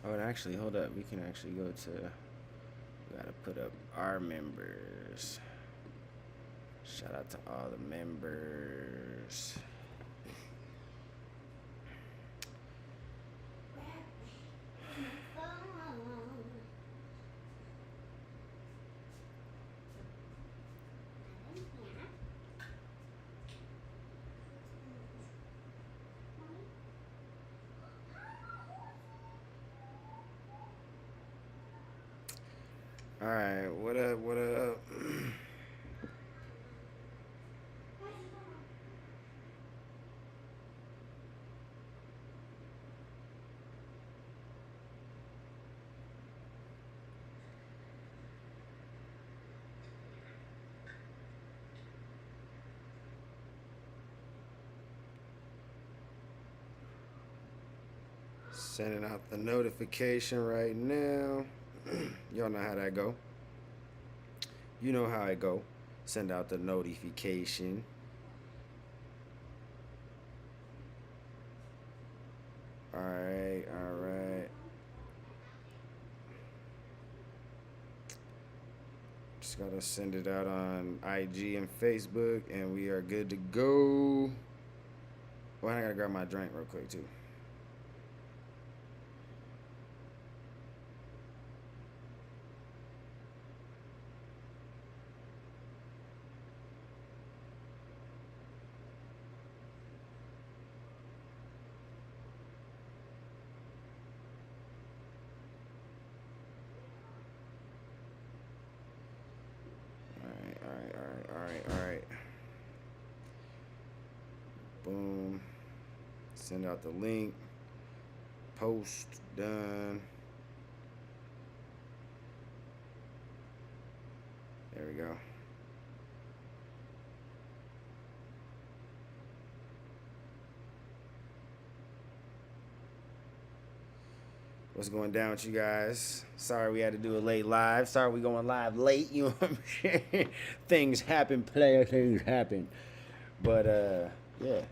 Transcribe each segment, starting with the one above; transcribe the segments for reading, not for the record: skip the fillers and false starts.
Oh, and actually, hold up. We can actually go to. We gotta put up our members. Shout out to all the members. All right, what up? What up? Sending out the notification right now. Y'all know how that go. You know how it go. Send out the notification. All right, all right. Just gotta send it out on IG and Facebook, and we are good to go. Well, I gotta grab my drink real quick too. All right, all right, all right, all right, all right. Boom. Send out the link. Post done. There we go. What's going down with you guys? Sorry we had to do a late live. Sorry we going live late. You know what I'm saying? Things happen, player. Things happen. But yeah,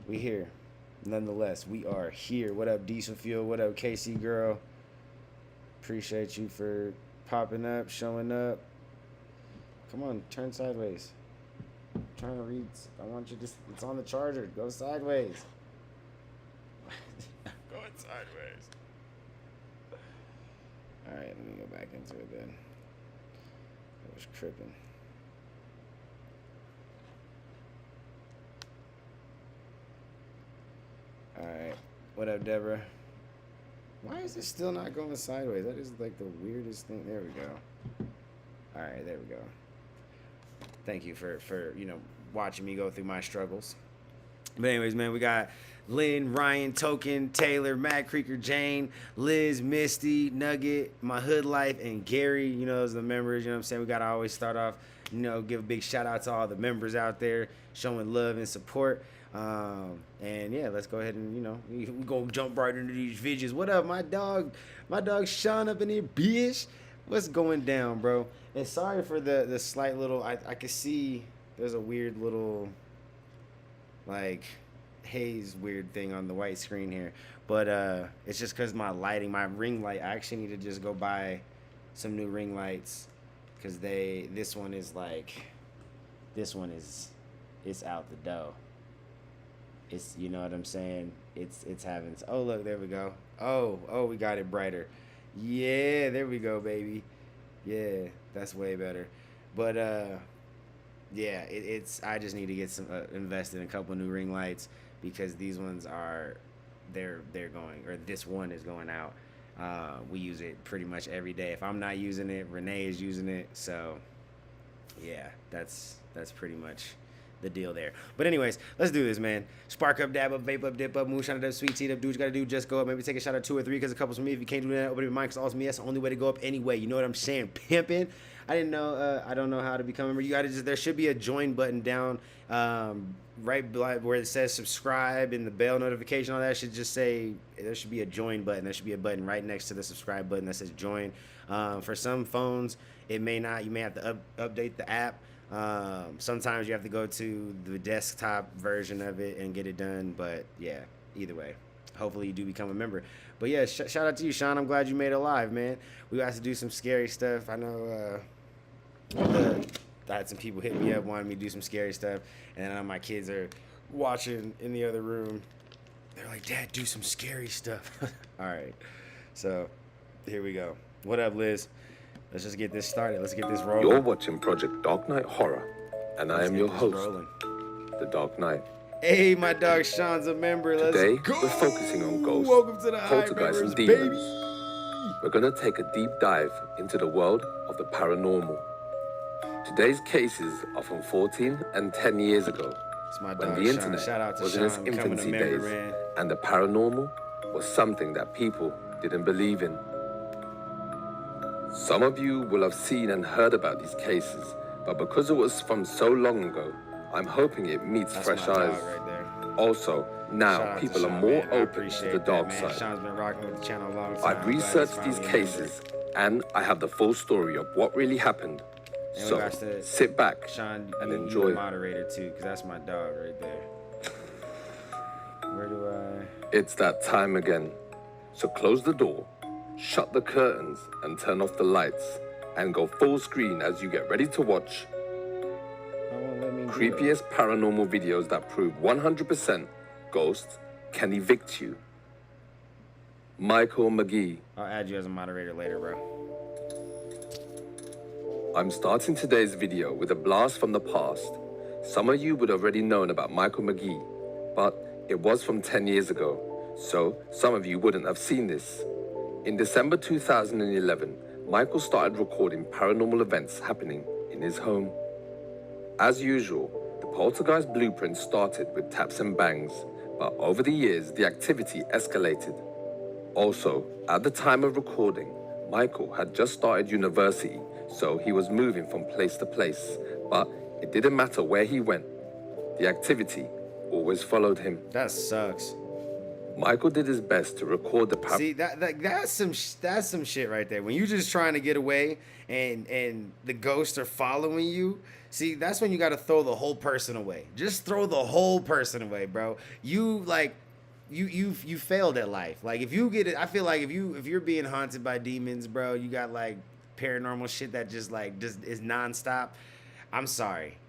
we here. Nonetheless, we are here. What up, Diesel Fuel? What up, Casey girl? Appreciate you for popping up, showing up. Come on, turn sideways. I'm trying to read. I want you to. It's on the charger. Go sideways. Going sideways. All right, let me go back into it then. I was tripping. All right, what up, Deborah? Why is it still not going sideways? That is like the weirdest thing. There we go. All right, there we go. Thank you for watching me go through my struggles. But anyways, man, we got Lynn, Ryan, Token, Taylor, Matt Creeker, Jane, Liz, Misty, Nugget, My Hood Life, and Gary. You know, those are the members. You know what I'm saying? We got to always start off, give a big shout out to all the members out there showing love and support. And yeah, let's go ahead and, we going to jump right into these videos. What up, my dog? My dog Sean up in here, bitch. What's going down, bro? And sorry for the slight little, I can see there's a weird little, like, haze weird thing on the white screen here, but it's just because my lighting, my ring light, I actually need to just go buy some new ring lights because this one is it's out the dough. It's, you know what I'm saying, it's having, oh look, there we go. Oh, we got it brighter. Yeah, there we go, baby. Yeah, that's way better. But yeah, it's I just need to get some invest in a couple new ring lights because these ones are they're going, or this one is going out. We use it pretty much every day. If I'm not using it, Renee is using it. So yeah, that's pretty much the deal there. But anyways, let's do this, man. Spark up, dab up, vape up, dip up, moonshine up, sweet tea up, do what you gotta do, just go up. Maybe take a shot or two or three because a couple's for me. If you can't do that, open your mind because all's me. That's the only way to go up anyway. You know what I'm saying? Pimping. I didn't know. I don't know how to become a member. You gotta just. There should be a join button down, right where it says subscribe and the bell notification. All that should just say there should be a join button. There should be a button right next to the subscribe button that says join. For some phones, it may not. You may have to update the app. Sometimes you have to go to the desktop version of it and get it done. But yeah, either way. hopefully you do become a member. But yeah, shout out to you, Sean. I'm glad you made it live, man. We got to do some scary stuff. I know I had some people hit me up wanting me to do some scary stuff, and then my kids are watching in the other room. They're like, Dad, do some scary stuff. All right, so here we go. What up, Liz? Let's just get this started. Let's get this rolling. You're watching Project Dark Knight Horror, and I am your host, The Dark Knight. Hey, my dog Sean's a member. Today, go. We're focusing on ghosts, Welcome to the poltergeists, and demons. Baby. We're going to take a deep dive into the world of the paranormal. Today's cases are from 14 and 10 years ago, when the internet was in its infancy days, and the paranormal was something that people didn't believe in. Some of you will have seen and heard about these cases, but because it was from so long ago, I'm hoping it meets fresh eyes. Right also, now people are more open to the dark side. Sean's been rocking with the channel a long time. I've researched these cases, and I have the full story of what really happened. So sit back Sean, and enjoy. You're moderator too, because that's my dog right there. Where do I? It's that time again. So close the door, shut the curtains, and turn off the lights, and go full screen as you get ready to watch creepiest paranormal videos that prove 100% ghosts can evict you. Michael McGee. I'll add you as a moderator later, bro. I'm starting today's video with a blast from the past. Some of you would have already known about Michael McGee, but it was from 10 years ago, so some of you wouldn't have seen this. In December 2011, Michael started recording paranormal events happening in his home. As usual, the poltergeist blueprint started with taps and bangs, but over the years, the activity escalated. Also, at the time of recording, Michael had just started university, so he was moving from place to place, but it didn't matter where he went. The activity always followed him. That sucks. Michael did his best to record the See, that's some shit right there. When you're just trying to get away and the ghosts are following you, see, that's when you got to throw the whole person away. Just throw the whole person away, bro. You failed at life. Like if you get it, I feel like if you're being haunted by demons, bro, you got like paranormal shit that just is nonstop. I'm sorry.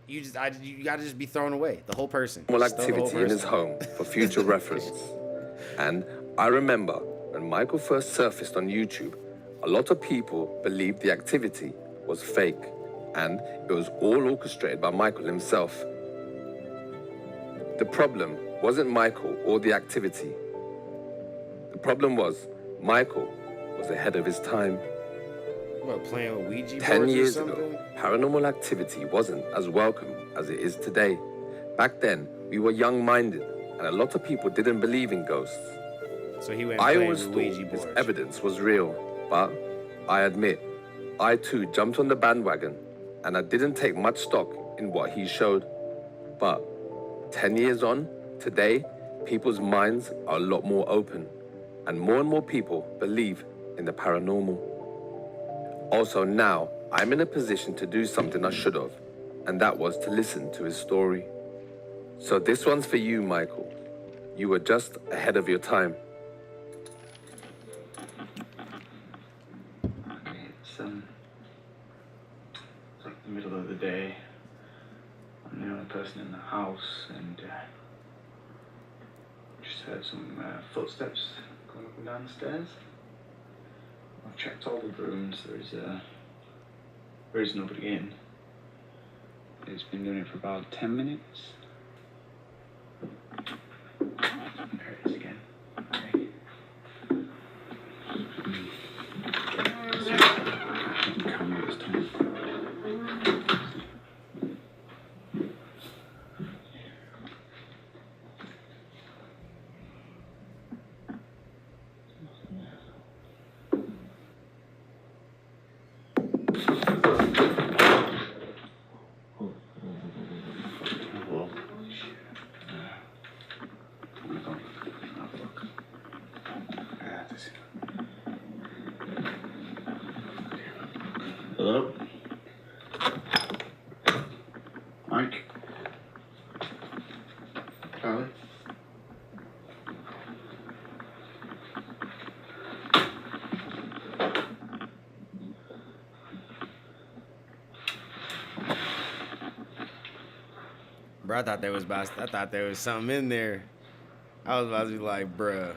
You gotta just be thrown away, the whole person. Activity in his home for future reference. And I remember when Michael first surfaced on YouTube, a lot of people believed the activity was fake, and it was all orchestrated by Michael himself. The problem wasn't Michael or the activity. The problem was Michael was ahead of his time. What, playing with Ouija boards 10 years ago, paranormal activity wasn't as welcome as it is today. Back then, we were young-minded, and a lot of people didn't believe in ghosts. So he went I playing always with thought Ouija boards. this evidence was real, but I admit, I too jumped on the bandwagon, and I didn't take much stock in what he showed. But 10 years on, today, people's minds are a lot more open, and more people believe in the paranormal. Also now, I'm in a position to do something I should have, and that was to listen to his story. So this one's for you, Michael. You were just ahead of your time. It's like the middle of the day. I'm the only person in the house, and just heard some footsteps going up and down the stairs. I've checked all the rooms. There is nobody in. It's been doing it for about 10 minutes. There it is again. Okay. Camera this time. Hello? Mike? Charlie? Bro, I thought there was something in there. I was about to be like, bruh.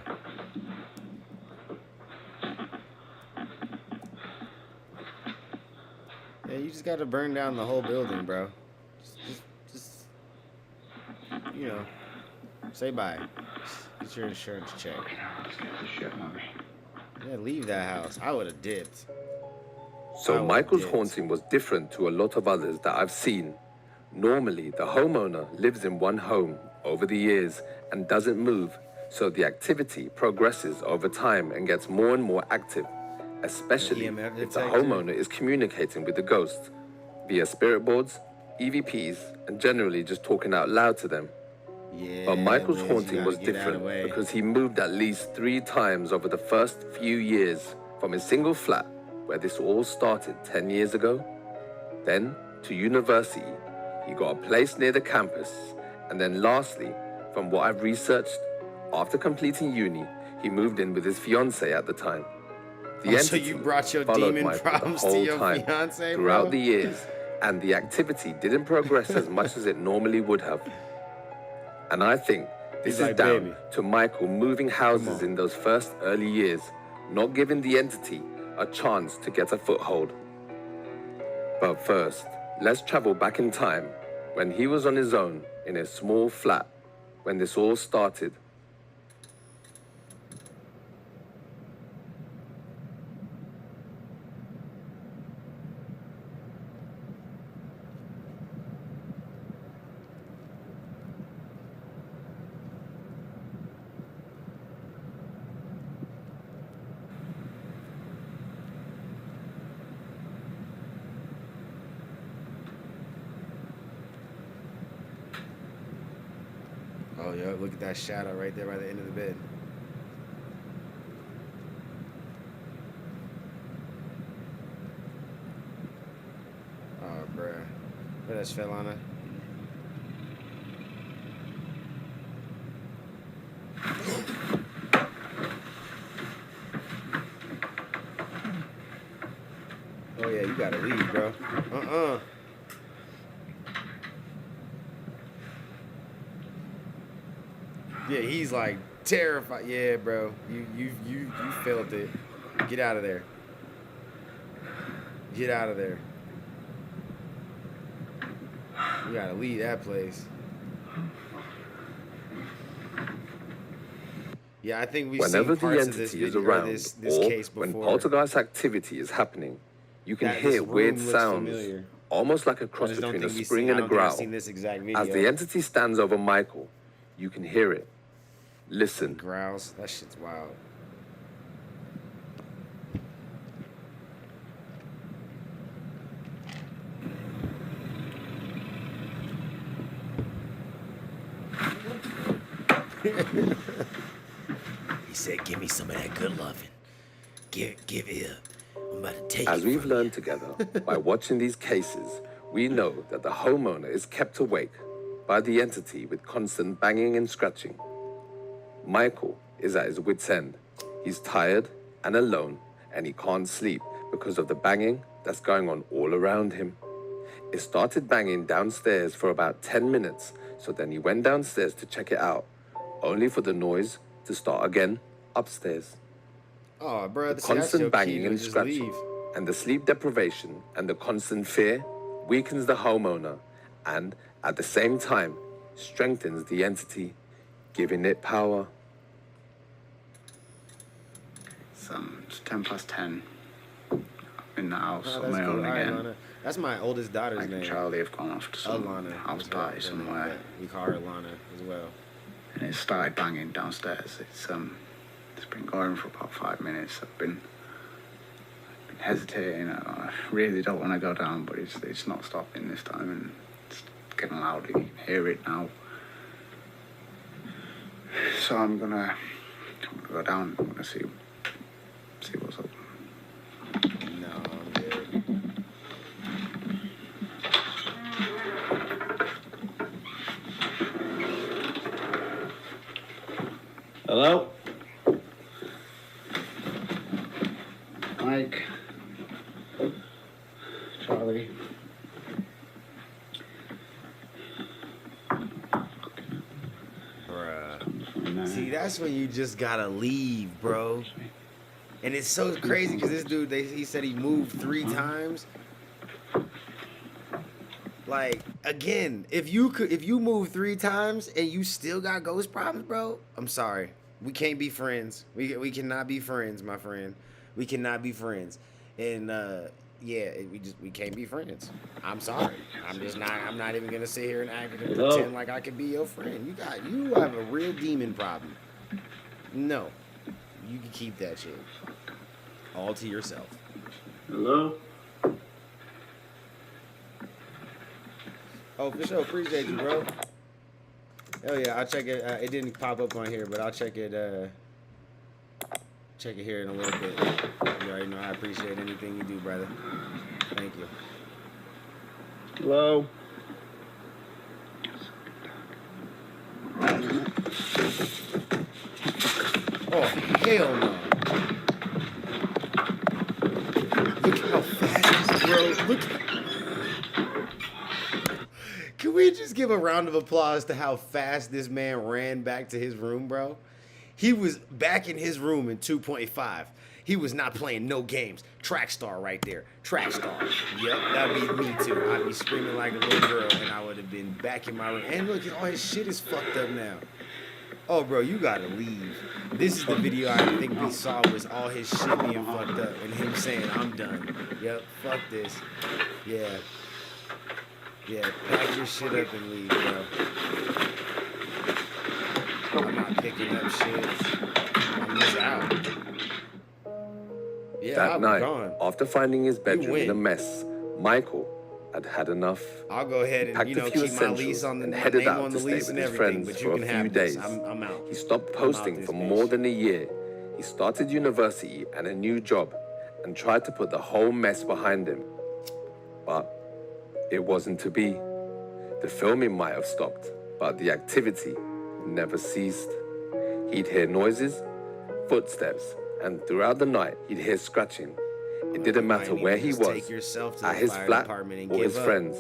Yeah, you just gotta burn down the whole building, bro. Just you know, say bye. Get your insurance check. Let's get the shit, mommy. Yeah, leave that house. I would have dipped. So Michael's haunting was different to a lot of others that I've seen. Normally, the homeowner lives in one home over the years and doesn't move, so the activity progresses over time and gets more and more active, especially if the homeowner is communicating with the ghost via spirit boards, EVPs, and generally just talking out loud to them. Yeah, but Michael's haunting was different because he moved at least 3 times over the first few years, from his single flat, where this all started 10 years ago, then to university. He got a place near the campus, and then lastly, from what I've researched, after completing uni, he moved in with his fiancée at the time. The entity so you brought your followed demon Michael problems the whole to your time fiancée, throughout bro? the years, and the activity didn't progress as much as it normally would have. And I think this is down to Michael moving houses in those first early years, not giving the entity a chance to get a foothold. But first, let's travel back in time when he was on his own in a small flat when this all started. Oh, yo, look at that shadow right there by the end of the bed. Oh, bruh. Where that fell on her? Oh, yeah, you gotta leave, bro. Yeah, he's like terrified. Yeah, bro. You felt it. Get out of there. Get out of there. You gotta leave that place. Yeah, I think we've Whenever seen parts the of this entity is video, around, this or case before. when poltergeist activity is happening, you can hear weird sounds, almost like a cross between a spring and a growl. As the entity stands over Michael, you can hear it. Listen. Growls. That shit's wild. He said, "Give me some of that good loving. Give it up. I'm about to take it." As we've learned together by watching these cases, we know that the homeowner is kept awake by the entity with constant banging and scratching. Michael is at his wit's end. He's tired and alone, and he can't sleep because of the banging that's going on all around him. It started banging downstairs for about 10 minutes, so then he went downstairs to check it out, only for the noise to start again upstairs. Oh, bro, the constant banging and scratching, and the sleep deprivation and the constant fear weakens the homeowner and, at the same time, strengthens the entity, giving it power. It's 10 past 10. I'm in the house on my own Right, again. Lana. That's my oldest daughter's Mike name. and Charlie have gone off to some house party somewhere. We call her Lana as well. And it started banging downstairs. It's been going for about 5 minutes. I've been hesitating. I really don't want to go down, but it's not stopping this time, and it's getting louder. You can hear it now. So I'm gonna go down. I'm gonna see what's up. No, I'm good. Hello? Mike? Charlie? See, that's when you just gotta leave, bro. And it's so crazy because this dude, he said he moved 3 times. Like, again, if you move 3 times and you still got ghost problems, bro, I'm sorry. We can't be friends. We cannot be friends, my friend. We cannot be friends. And yeah, we can't be friends. I'm sorry. I'm not even gonna sit here and act and pretend like I could be your friend. You have a real demon problem. No. You can keep that shit. All to yourself. Hello? Oh, for sure. Appreciate you, bro. Hell yeah, I'll check it. It didn't pop up on here, but I'll check it. Check it here in a little bit. You already know I appreciate anything you do, brother. Thank you. Hello? Oh, hell no. Look how fast, bro. Look. Can we just give a round of applause to how fast this man ran back to his room, bro? He was back in his room in 2.5. He was not playing no games. Track star right there. Track star. Yep, that'd be me too. I'd be screaming like a little girl and I would have been back in my room. And look, all his shit is fucked up now. Oh, bro, you gotta leave. This is the video I think we saw was all his shit being fucked up and him saying, I'm done. Yep, fuck this. Yeah. Yeah, pack your shit up and leave, bro. I'm not picking up shit. I'm just out. Yeah, That night, gone. after finding his bedroom in a win. mess, Michael had enough. I'll go ahead and Packed a few keep my lease essentials on the and headed name out on to the stay lease with and his everything. friends But for you a can few have this. days. I'm out. He stopped I'm out posting this for bitch. more than a year. He started university and a new job and tried to put the whole mess behind him. But it wasn't to be. The filming might have stopped, but the activity never ceased. He'd hear noises, footsteps, and throughout the night, he'd hear scratching. It didn't matter where he was, at his flat or his friends.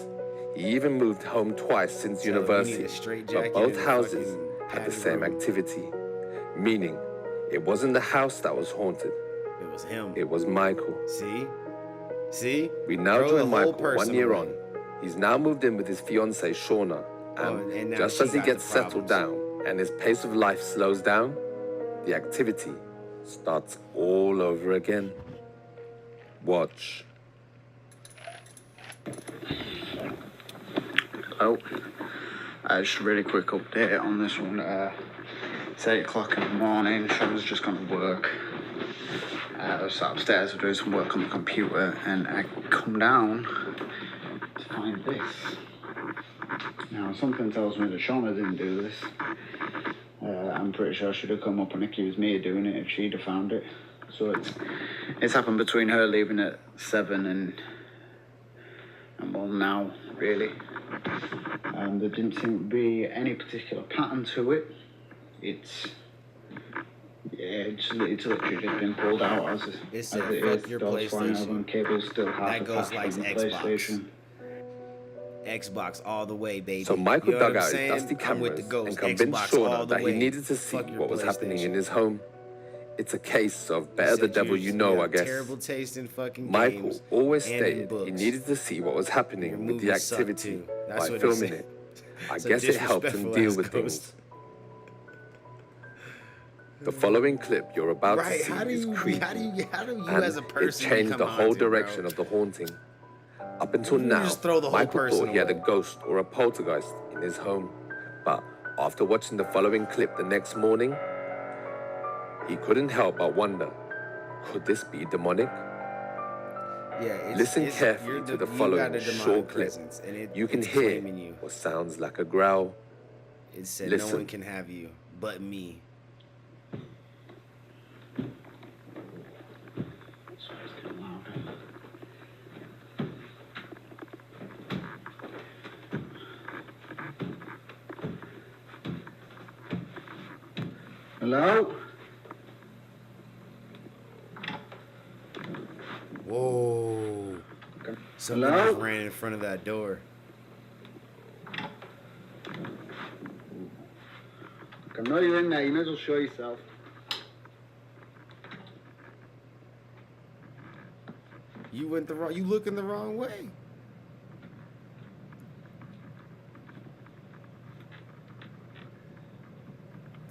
He even moved home twice since university, but both houses had the same activity. Meaning, it wasn't the house that was haunted. It was him. It was Michael. See? We now Throw join the whole Michael 1 person year away. on. He's now moved in with his fiancée, Shauna. And now just she as he got gets the settled problems. down and his pace of life slows down, the activity starts all over again. Watch. Oh, just a really quick update on this one. It's 8 o'clock in the morning. Shauna's just gone to work. I was upstairs doing some work on the computer, and I come down to find this. Now, something tells me that Shauna didn't do this. I'm pretty sure she'd have come up and accused me of doing it if she'd have found it. So it's happened between her leaving at 7 and well, now, really. There didn't seem to be any particular pattern to it. It's literally just been pulled out as it is. Fuck your Dogs flying over PlayStation. and cables still half That goes attached like from the Xbox. PlayStation. Xbox all the way, baby. So Michael You know dug what I'm out his saying? dusty I'm with the cameras ghost. and convinced Xbox all Shauna the that he way. needed to see Fuck your what was happening in PlayStation. his home. It's a case of better the Said devil you got know, I guess. Terrible taste in fucking Michael games always and in stated he books. needed to see what was Your happening with the movies suck, activity too. That's by what he filming said. it. I So guess it helped him disrespectful deal ass with ghost. things. The following clip you're about to see How do is you creepy, and as a it person changed become the whole haunted, direction bro? of the haunting. Up until You now, just throw the whole Michael person thought he had a away. ghost or a poltergeist in his home. But after watching the following clip the next morning, he couldn't help but wonder, could this be demonic? Yeah, Listen carefully to the following short clip. And You can it's hear claiming you. what sounds like a growl. It said Listen. no one can have you but me. Sorry, it's getting louder. Hello? Whoa. Somebody Hello? just ran in front of that door. Look, I know you're in there. You may as well show yourself. You looking the wrong way.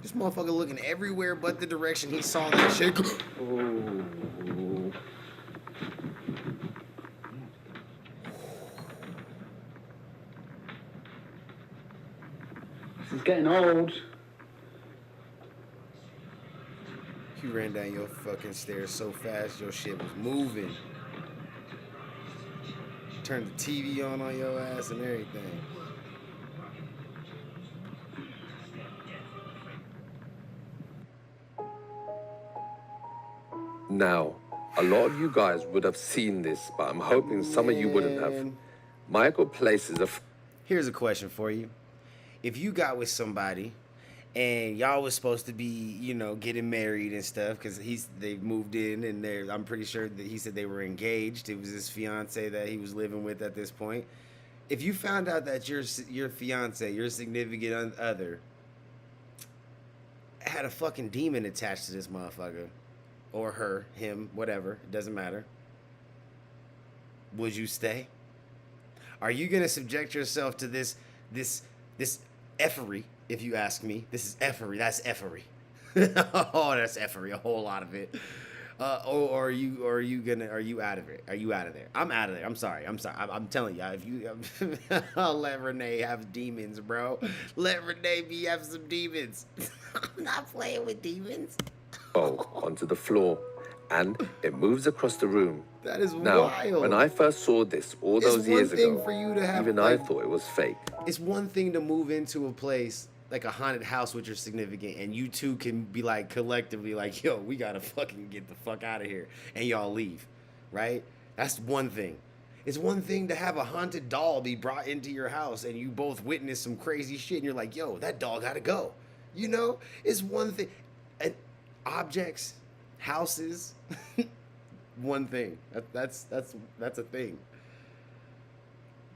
This motherfucker looking everywhere but the direction he saw that shit. Oh. This is getting old. You ran down your fucking stairs so fast your shit was moving. Turned the TV on your ass and everything. Now, a lot of you guys would have seen this, but I'm hoping some of you wouldn't have. Man. Michael places a... Here's a question for you. If you got with somebody and y'all was supposed to be, you know, getting married and stuff, because they moved in and I'm pretty sure that he said they were engaged. It was his fiance that he was living with at this point. If you found out that your fiance, your significant other, had a fucking demon attached to this motherfucker, or her, him, whatever, it doesn't matter, would you stay? Are you gonna subject yourself to this effery, if you ask me? This is effery. That's effery. Oh, that's effery. A whole lot of it. Or are you out of it? Are you out of there? I'm out of there. I'm sorry. I'm telling you, if you let Renee have demons, bro. Let Renee have some demons. I'm not playing with demons. onto the floor, and it moves across the room. That is now, wild. When I first saw this all those years ago, for you to have, even I thought it was fake. It's one thing to move into a place like a haunted house with your significant, and you two can be like collectively like, yo, we gotta fucking get the fuck out of here, and y'all leave, right? That's one thing. It's one thing to have a haunted doll be brought into your house and you both witness some crazy shit and you're like, yo, that doll gotta go. You know? It's one thing. And objects, houses, one thing. That's a thing.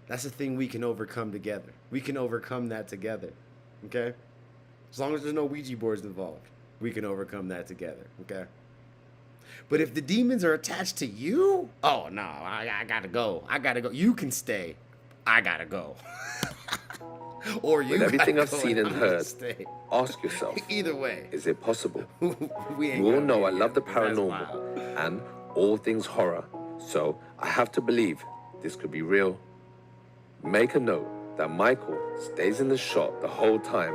That's a thing we can overcome together. We can overcome that together. Okay? As long as there's no Ouija boards involved, we can overcome that together. Okay? But if the demons are attached to you, oh no, I gotta go. I gotta go. You can stay. I gotta go. Or you. With everything I've go seen and heard, stay. ask yourself, either way, is it possible? we You all know I love the paranormal and all things horror, so I have to believe this could be real. Make a note that Michael stays in the shot the whole time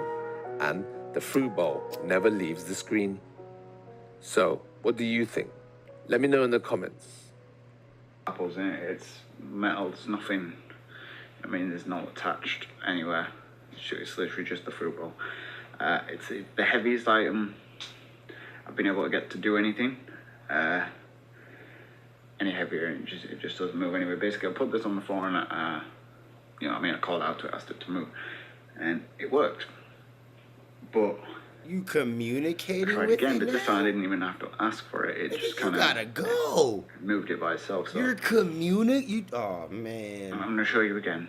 and the fruit bowl never leaves the screen. So, what do you think? Let me know in the comments. Apples in it, it's metal, it's nothing, I mean, there's not attached anywhere. It's literally just the fruit bowl. It's the heaviest item I've been able to get to do anything. Any heavier, it just doesn't move anyway. Basically, I put this on the floor and you know, I mean, I called out to it, asked it to move, and it worked. But you communicated tried with again, it but now? this time I didn't even have to ask for it. It just kind of gotta go. Moved it by itself. So You're oh man. I'm gonna show you again.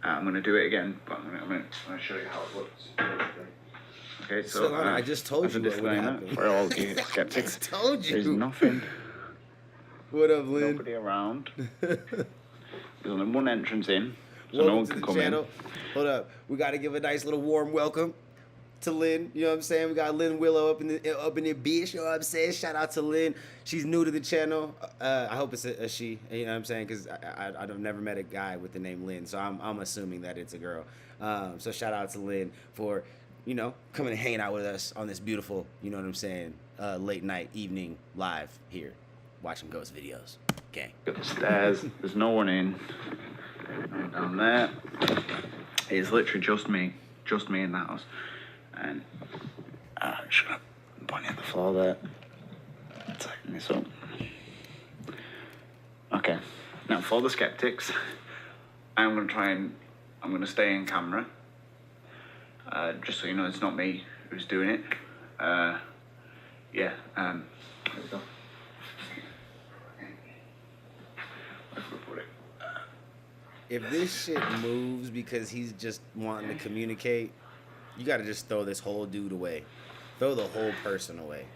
I'm gonna do it again, but I'm gonna show you how it looks. Okay, so I just told you what would happen. For all you skeptics, I told you. there's nothing. What up, Lynn? Nobody around. There's only one entrance in, so Welcome no one to can the come channel. in. Hold up, we got to give a nice little warm welcome to Lynn. You know what I'm saying? We got Lynn Willow up in the bitch. You know what I'm saying? Shout out to Lynn. She's new to the channel. I hope it's a she. You know what I'm saying? Because I've never met a guy with the name Lynn, so I'm assuming that it's a girl. So shout out to Lynn for, you know, coming and hanging out with us on this beautiful, you know what I'm saying, late night, evening, live here, watching ghost videos. Gang. Got the stairs. There's no one in. And down there, it's literally just me in the house. And shut up. I'm pointing at the floor there. Tighten this up. Okay. Now for the skeptics, I'm gonna stay in camera. Just so you know, it's not me who's doing it. Yeah. There we go. Where we put it? If this shit moves because he's just wanting to communicate, You gotta just throw this whole dude away. Throw the whole person away.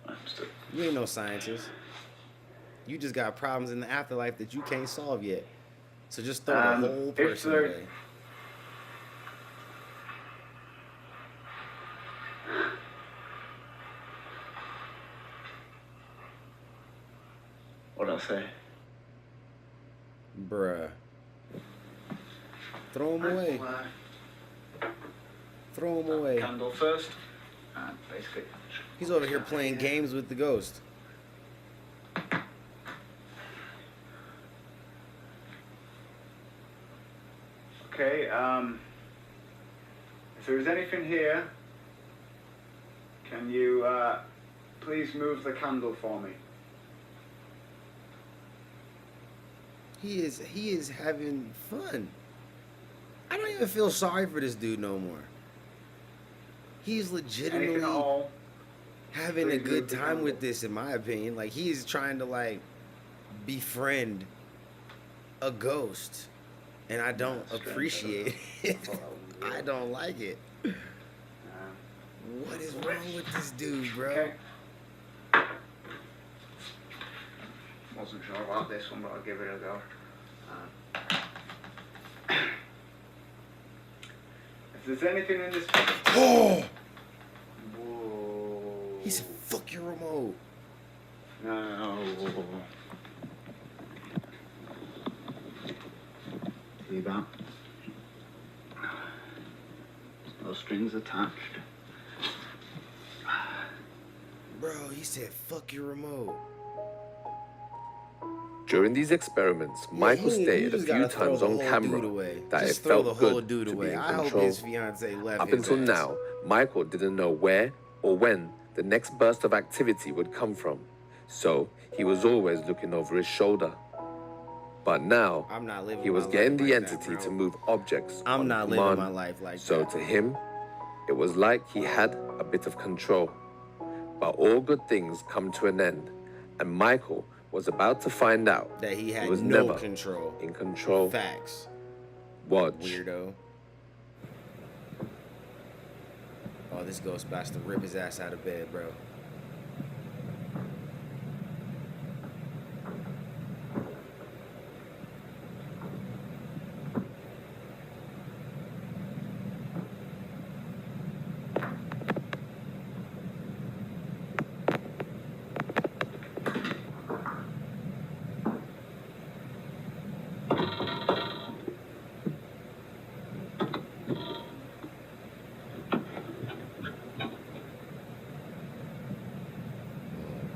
Understood. You ain't no scientist. You just got problems in the afterlife that you can't solve yet. So just throw the whole person away. What'd I say? Bruh. Throw him away. Throw him away. Candle first. And basically. He's over here playing games with the ghost. Okay, if there is anything here, can you please move the candle for me? He is having fun. I don't even feel sorry for this dude no more. He's legitimately Anything at all? having a Please good move the time candle. with this, in my opinion. Like, he is trying to, like, befriend a ghost. And I don't appreciate it. I don't like it. What is wrong with this dude, bro? Okay. Wasn't sure about this one, but I'll give it a go. If there's anything in this... Oh! Whoa. He said, fuck your remote. No. See that? No strings attached. Bro, he said, fuck your remote. During these experiments, Yeah, Michael you stated a just few gotta throw times the on whole camera dude away. that Just it throw felt the whole good dude to away. be in I hope control. his fiance left Up his until ass. now, Michael didn't know where or when the next burst of activity would come from, so he was always looking over his shoulder. But now, I'm not living he was my getting life the like that, entity bro. to move objects I'm on not command. living my life like So that. to him, it was like he had a bit of control. But all good things come to an end, and Michael was about to find out That he had was no never control. in control. Facts. Watch. Weirdo. Oh, this ghost about to rip his ass out of bed, bro.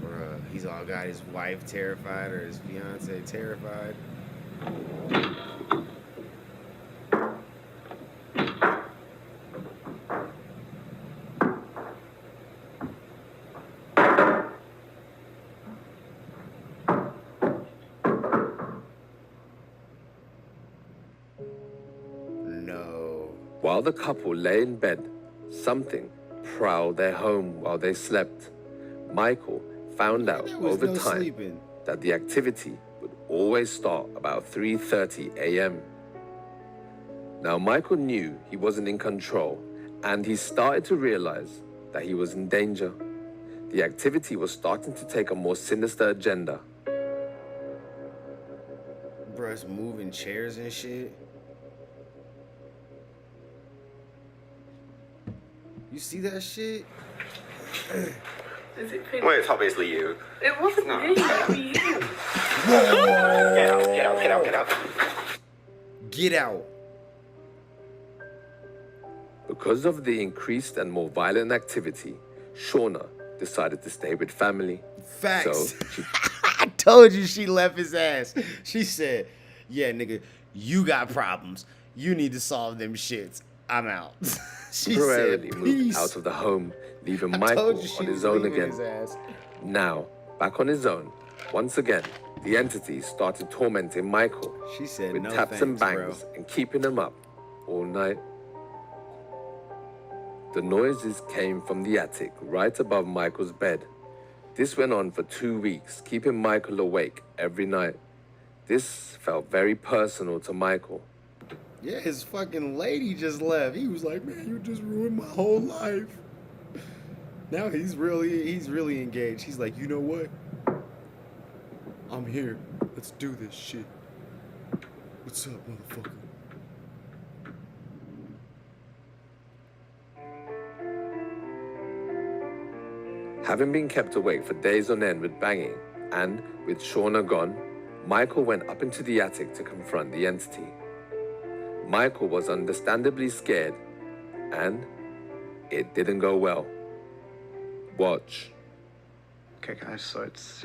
Bruh, he's all got his wife terrified or his fiance terrified. No. While the couple lay in bed, something prowled their home while they slept. Michael found out There was over no time sleeping. that the activity would always start about 3:30 a.m. Now, Michael knew he wasn't in control, and he started to realize that he was in danger. The activity was starting to take a more sinister agenda. Bruh, it's moving chairs and shit. You see that shit? Is it Well, it's obviously you. It wasn't me, it was you. Get out, get out, get out, get out. Get out. Because of the increased and more violent activity, Shauna decided to stay with family. Facts. So she I told you she left his ass. She said, yeah, nigga, you got problems. You need to solve them shits. I'm out. She temporarily said, moved peace. out of the home, leaving I Michael told you she on his was own leaving again. his ass. Now, back on his own, once again, the entity started tormenting Michael She said, with no taps and thanks, bangs bro. and keeping him up all night. The noises came from the attic right above Michael's bed. This went on for 2 weeks, keeping Michael awake every night. This felt very personal to Michael. Yeah, his fucking lady just left. He was like, man, you just ruined my whole life. Now he's really engaged. He's like, you know what? I'm here. Let's do this shit. What's up, motherfucker? Having been kept awake for days on end with banging, and with Shauna gone, Michael went up into the attic to confront the entity. Michael was understandably scared, and it didn't go well. Watch. Okay, guys, so it's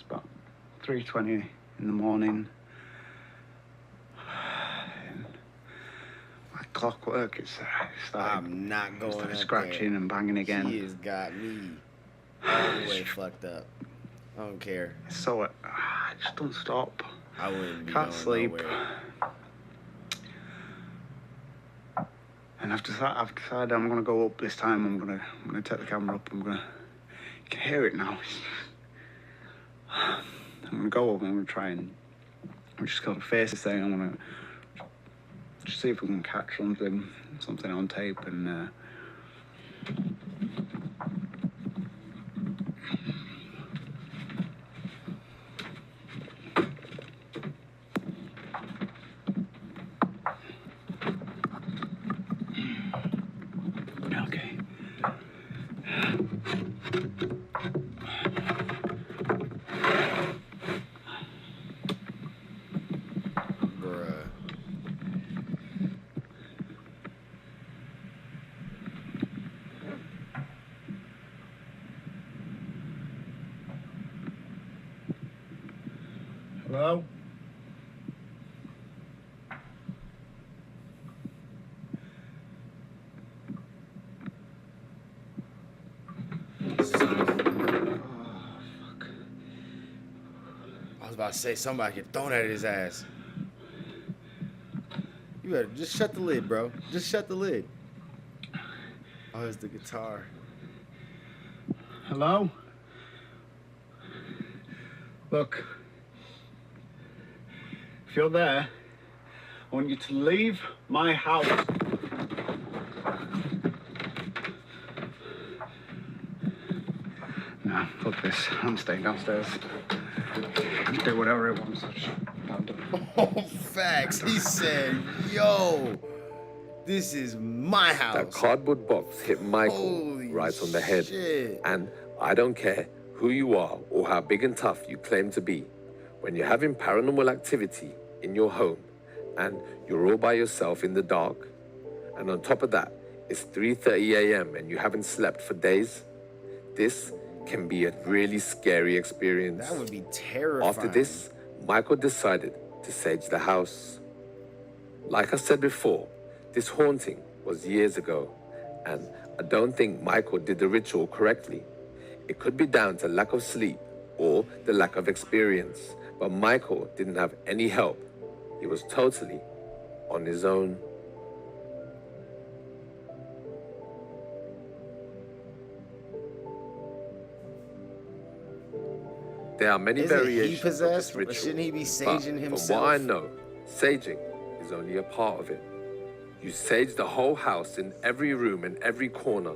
about 3:20 in the morning. Like clockwork, it's started, I'm not going started up scratching there. and banging again. She has got me all the way fucked up. I don't care. So it just don't stop. I wouldn't be Can't going sleep. nowhere. And I've decided I'm gonna go up this time. I'm gonna take the camera up. You can hear it now. I'm gonna go up. I'm gonna try and I'm just gonna face this thing. I'm gonna just see if we can catch something on tape and. Okay. Bruh. Hello? I was about to say somebody get thrown at his ass. You better just shut the lid, bro. Just shut the lid. Oh, it's the guitar. Hello? Look. If you're there, I want you to leave my house. No, fuck this. I'm staying downstairs. Do whatever it wants. Oh, facts. He said, yo, this is my house. That cardboard box hit Michael Holy right on the head. shit. And I don't care who you are or how big and tough you claim to be. When you're having paranormal activity in your home and you're all by yourself in the dark, and on top of that, it's 3:30 a.m. and you haven't slept for days, this can be a really scary experience. That would be terrifying. After this, Michael decided to sage the house. Like I said before, this haunting was years ago, and I don't think Michael did the ritual correctly. It could be down to lack of sleep or the lack of experience, but Michael didn't have any help. He was totally on his own. There are many Isn't he variations possessed? of this ritual, Shouldn't he be but saging himself? from what I know, saging is only a part of it. You sage the whole house in every room and every corner.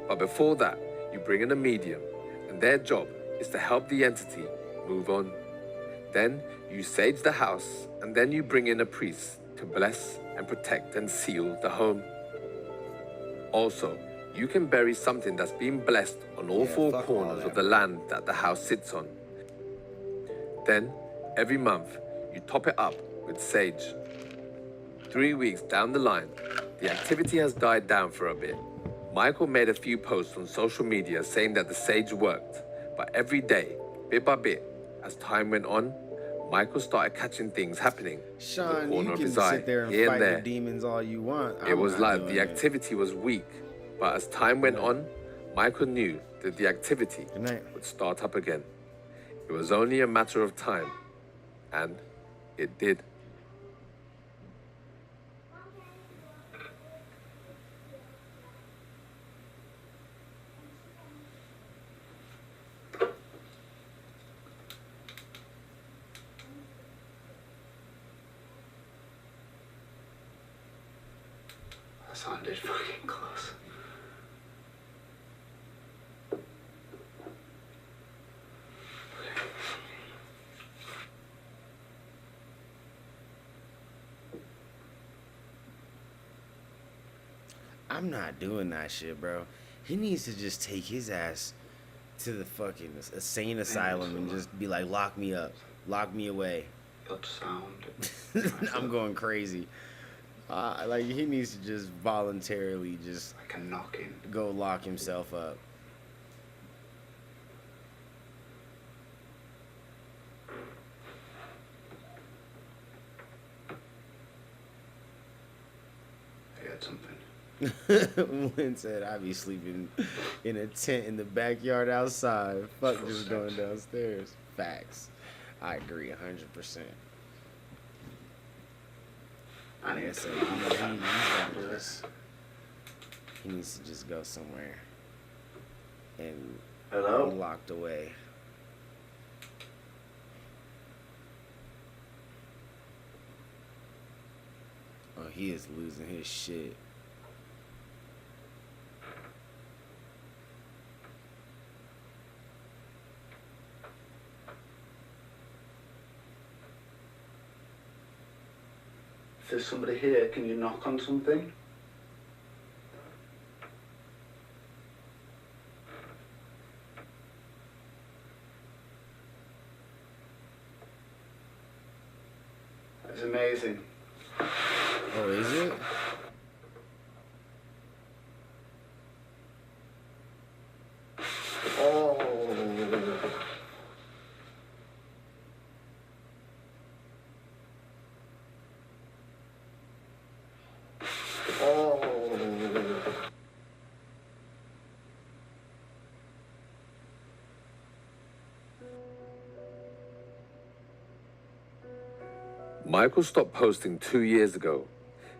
But before that, you bring in a medium, and their job is to help the entity move on. Then you sage the house, and then you bring in a priest to bless and protect and seal the home. Also, you can bury something that's been blessed on all four fuck all corners that, of the land that the house sits on. Then, every month, you top it up with sage. 3 weeks down the line, the activity has died down for a bit. Michael made a few posts on social media saying that the sage worked, but every day, bit by bit, as time went on, Michael started catching things happening in Sean, the corner you of can his eye, sit there and here fight and there. the demons all you want. It I'm was not like doing the it. activity was weak, but as time went on, Michael knew that the activity Good night. would start up again. It was only a matter of time, and it did. sounded fucking close. I'm not doing that shit, bro. He needs to just take his ass to the fucking insane asylum and just be like, lock me up, lock me away. Good sound. I'm going crazy. Like, he needs to just voluntarily just Like a knocking. go lock himself up. I heard something. Lynn said, I be sleeping in a tent in the backyard outside. Fuck just going downstairs. Facts. I agree 100%. Like I said, he needs to just go somewhere and Hello? be locked away. Oh, he is losing his shit. If there's somebody here, can you knock on something? That's amazing. Oh, is it? Oh. Michael stopped posting 2 years ago.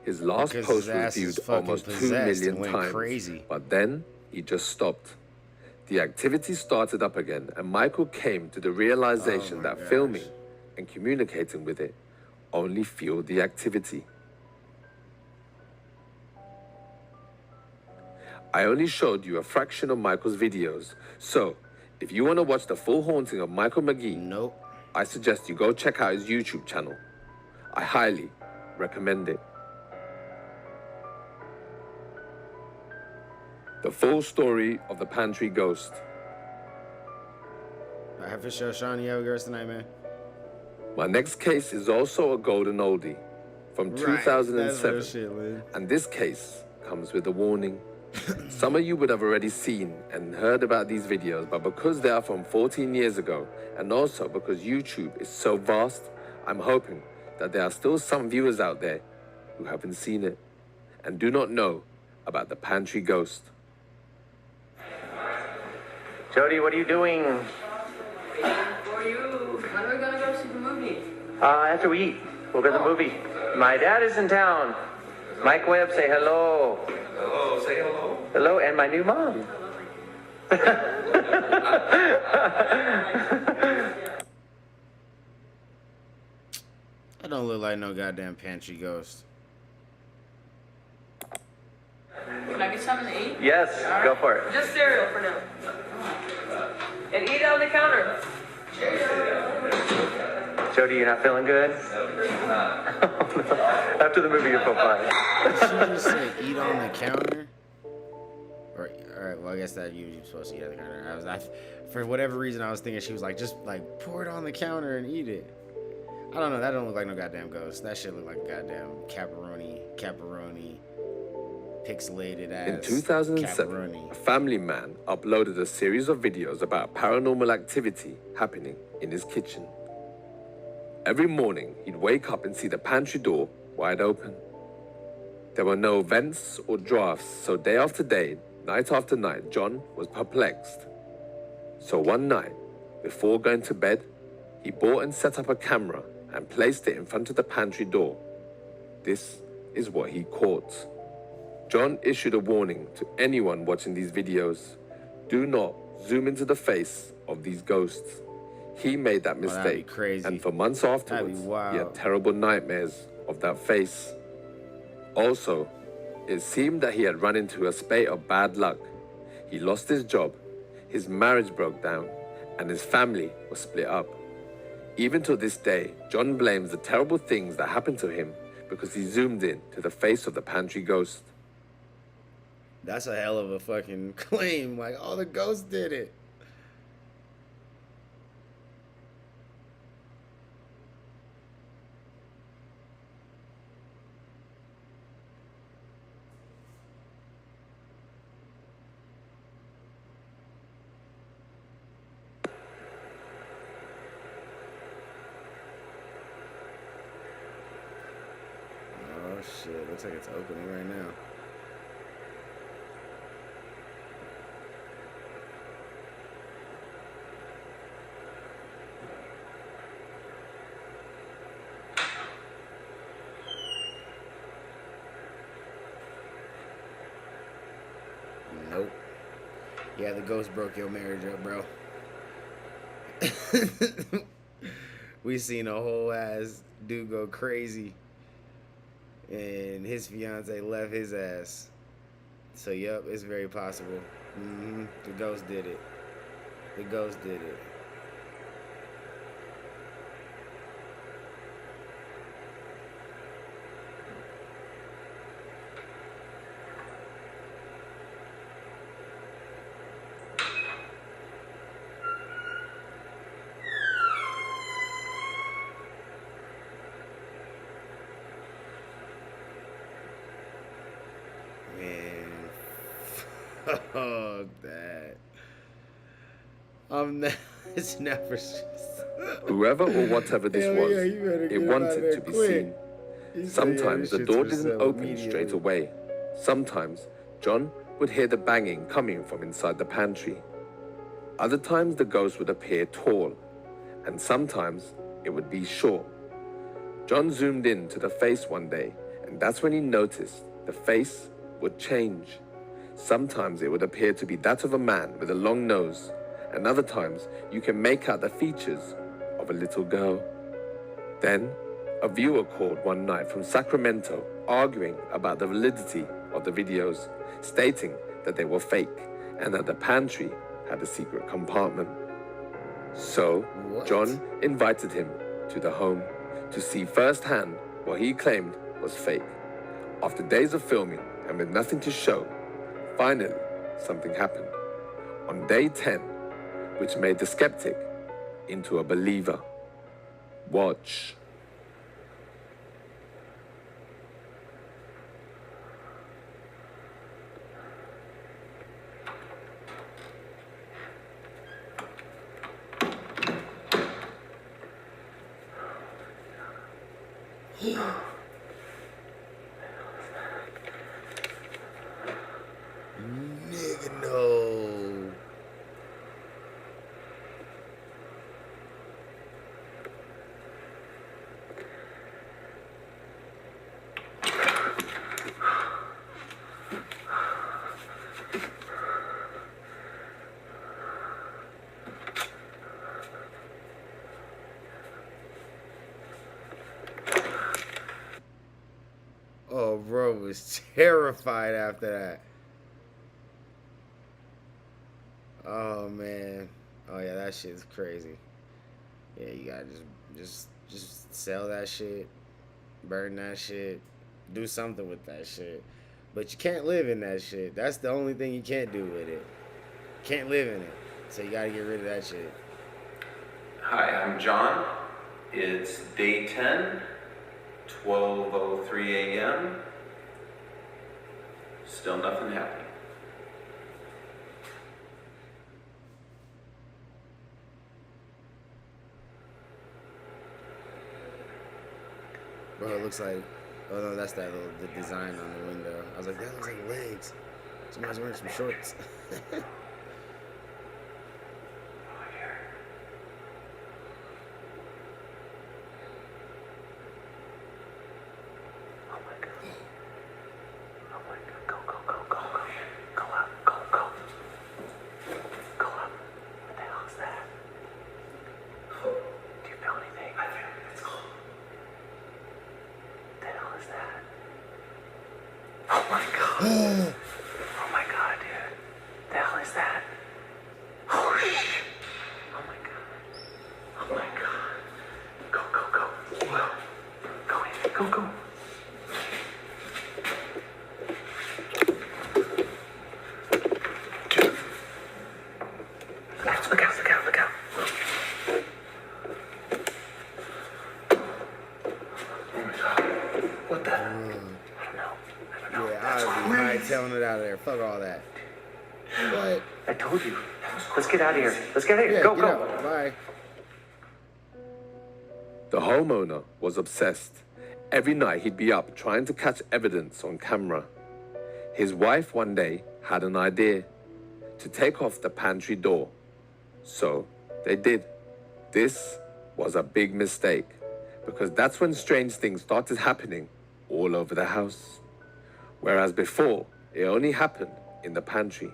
His last Because post his was ass is viewed fucking almost 2 possessed and million went times, crazy. but then he just stopped. The activity started up again, and Michael came to the realization Oh my that gosh. filming and communicating with it only fueled the activity. I only showed you a fraction of Michael's videos, so if you want to watch the full haunting of Michael McGee, Nope. I suggest you go check out his YouTube channel. I highly recommend it. The full story of the pantry ghost. I have for sure, Sean. You have a girls tonight, man. My next case is also a golden oldie from Right, that's 2007. real shit, Lynn. And this case comes with a warning. Some of you would have already seen and heard about these videos, but because they are from 14 years ago, and also because YouTube is so vast, I'm hoping that there are still some viewers out there who haven't seen it and do not know about the pantry ghost. Jody, what are you doing? For you. When are we gonna go see the movie? After we eat, we'll go to the movie. My dad is in town. Mike Webb, say hello. Hello, say hello. Hello, and my new mom. I don't look like no goddamn pantry ghost. Can I get something to eat? Yes, go for it. Just cereal for now. And eat on the counter. Jody, you're not feeling good? After the movie, you'll feel fine. Did she just say eat on the counter? Or, alright, well, I guess that you're supposed to eat on the counter. For whatever reason, I was thinking she was like, just like pour it on the counter and eat it. I don't know. That don't look like no goddamn ghost. That shit look like goddamn caparoni, pixelated ass. In 2007, caparoni. a family man uploaded a series of videos about paranormal activity happening in his kitchen. Every morning, he'd wake up and see the pantry door wide open. There were no vents or drafts, so day after day, night after night, John was perplexed. So one night, before going to bed, he bought and set up a camera and placed it in front of the pantry door. This is what he caught. John issued a warning to anyone watching these videos. Do not zoom into the face of these ghosts. He made that that'd be mistake, crazy. and for months afterwards, wild. he had terrible nightmares of that face. Also, It seemed that he had run into a spate of bad luck. He lost his job, his marriage broke down, and his family was split up. Even to this day, John blames the terrible things that happened to him because he zoomed in to the face of the pantry ghost. That's a hell of a fucking claim. Like, oh, the ghost did it. Oh shit, looks like it's opening right now. Nope. Yeah, the ghost broke your marriage up, bro. We seen a whole ass dude go crazy, and his fiance left his ass. So, yep, it's very possible. The ghost did it. The ghost did it. Man, fuck that. I'm not. It's never. Whoever or whatever this Hell was, yeah, you better it get him out of wanted there to be quick. seen. He said, Sometimes yeah, the this door shit's for didn't sale open immediately. straight away. Sometimes John would hear the banging coming from inside the pantry. Other times the ghost would appear tall, and sometimes it would be short. John zoomed in to the face one day, and that's when he noticed the face would change. Sometimes it would appear to be that of a man with a long nose, and other times you can make out the features of a little girl. Then, a viewer called one night from Sacramento arguing about the validity of the videos, stating that they were fake and that the pantry had a secret compartment. So, What? John invited him to the home to see firsthand what he claimed was fake. After days of filming and with nothing to show, finally something happened. On day 10, which made the skeptic into a believer. Watch. Nigga, no. Oh, bro was terrified after that. Oh man. Oh yeah, that shit's crazy. Yeah, you gotta just sell that shit, burn that shit, do something with that shit. But you can't live in that shit. That's the only thing you can't do with it. Can't live in it. So you gotta get rid of that shit. Hi, I'm John. It's day 10, 12:03 a.m. Still nothing happening. Bro, it looks like, oh no, that's that little, the design on the window. I was like, that looks like legs. Somebody's wearing some shorts. Oh my God. Oh my god, dude. The hell is that? Oh shit. Oh my god. Oh my god. Go, go, go. Go. Go in. Go, go. Look out, look out, look out. Oh my god. What the? I don't know. Yeah, I'd be hightailing it out of there. Fuck all that. What? I told you. Let's get out of here. Let's get out of here. Yeah, Go, get go. out. Bye. The homeowner was obsessed. Every night he'd be up trying to catch evidence on camera. His wife one day had an idea to take off the pantry door. So they did. This was a big mistake because that's when strange things started happening all over the house. Whereas before, it only happened in the pantry.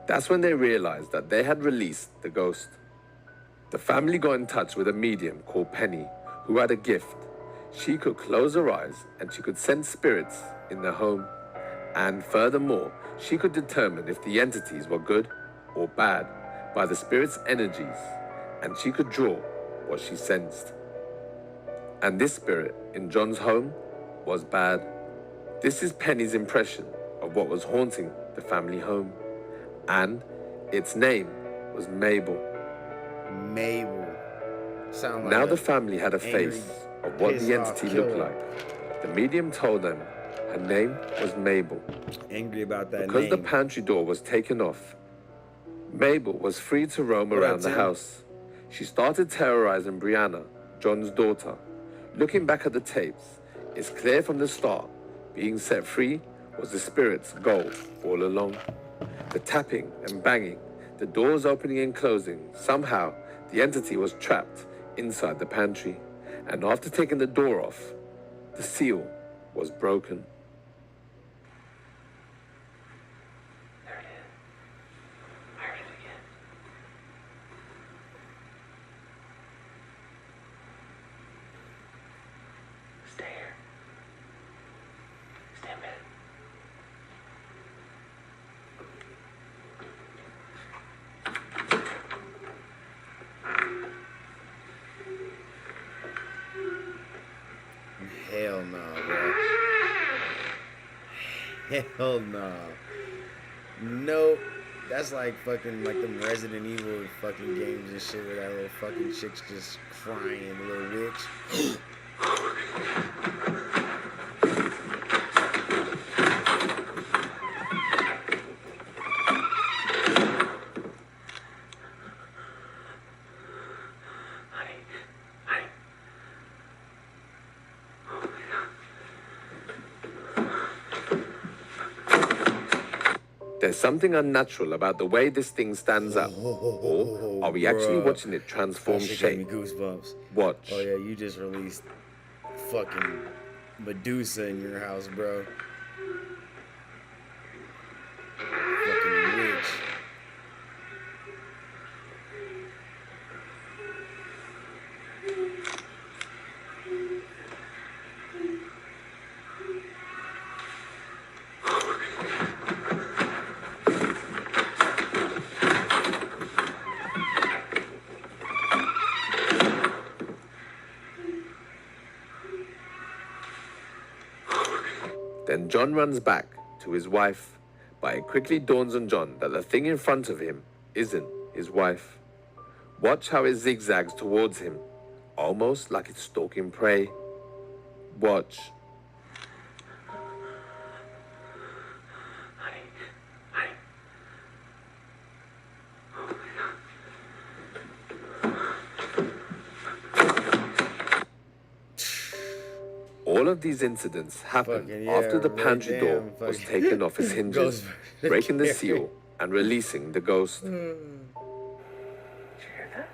That's when they realized that they had released the ghost. The family got in touch with a medium called Penny, who had a gift. She could close her eyes and she could sense spirits in the home. And furthermore, she could determine if the entities were good or bad by the spirit's energies, and she could draw what she sensed. And this spirit in John's home was bad. This is Penny's impression of what was haunting the family home. And its name was Mabel. Mabel. Sound like Now a the family had a angry, face of what the pissed-off entity looked killer. like. The medium told them her name was Mabel. Angry about that Because name. the pantry door was taken off, Mabel was free to roam What up, around the Tim? house. She started terrorizing Brianna, John's daughter. Looking back at the tapes, it's clear from the start, being set free was the spirit's goal all along. The tapping and banging, the doors opening and closing, somehow the entity was trapped inside the pantry. And after taking the door off, the seal was broken. There it is. I heard it again. Stay here. Stay in bed. Hell no, bro. Hell no. Nope. That's like fucking like them Resident Evil fucking games and shit where that little fucking chick's just crying, little witch. Honey, honey. There's something unnatural about the way this thing stands up. Or are we actually bruh. watching it transform That shit gave shape? me goosebumps. Watch. Oh yeah, you just released fucking Medusa in your house, bro. Fucking witch. Then John runs back to his wife, but it quickly dawns on John that the thing in front of him isn't his wife. Watch how it zigzags towards him, almost like it's stalking prey. Watch. Honey, honey. All of these incidents happened Fucking yeah, after the really pantry door damn was fucking taken off its hinges, Ghost breaking the scary. seal and releasing the ghost. Did you hear that?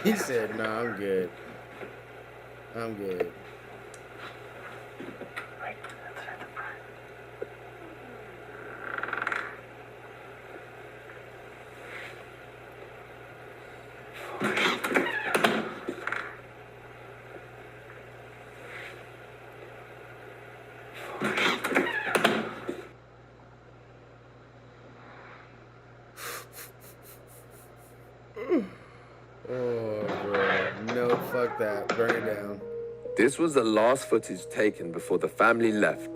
He said, "No, I'm good. I'm good." Right, that's at the front. Oh, bro. No, fuck that. Burn it down. This was the last footage taken before the family left.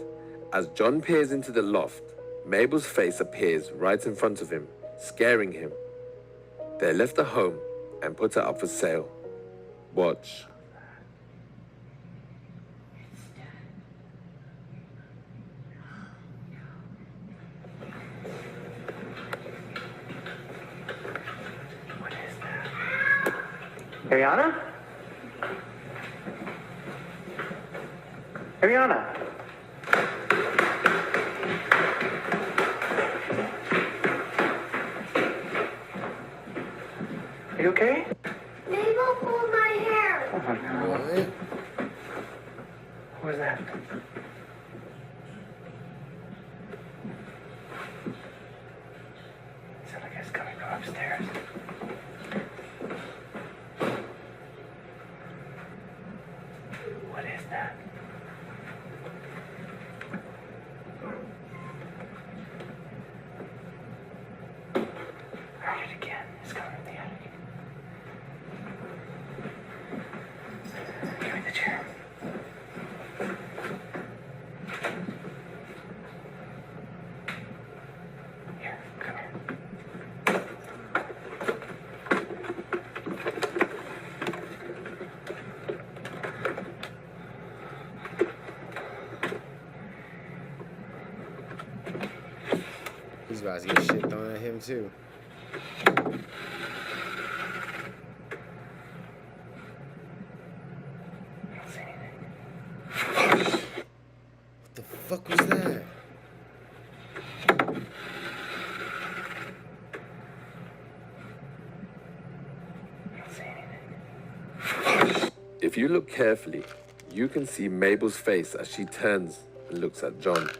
As John peers into the loft, Mabel's face appears right in front of him, scaring him. They left the home and put it up for sale. Watch. What is that? Ariana? Ariana? Are you okay? Mabel pulled my hair. Oh my God. What? What was that? It sounded like it's coming from upstairs. What is that? I heard it again. It's coming from the attic. Give me the chair. Here, come here. He's about to get shit thrown at him, too. I don't see anything. What the fuck was that? I don't see anything. If you look carefully, you can see Mabel's face as she turns and looks at John.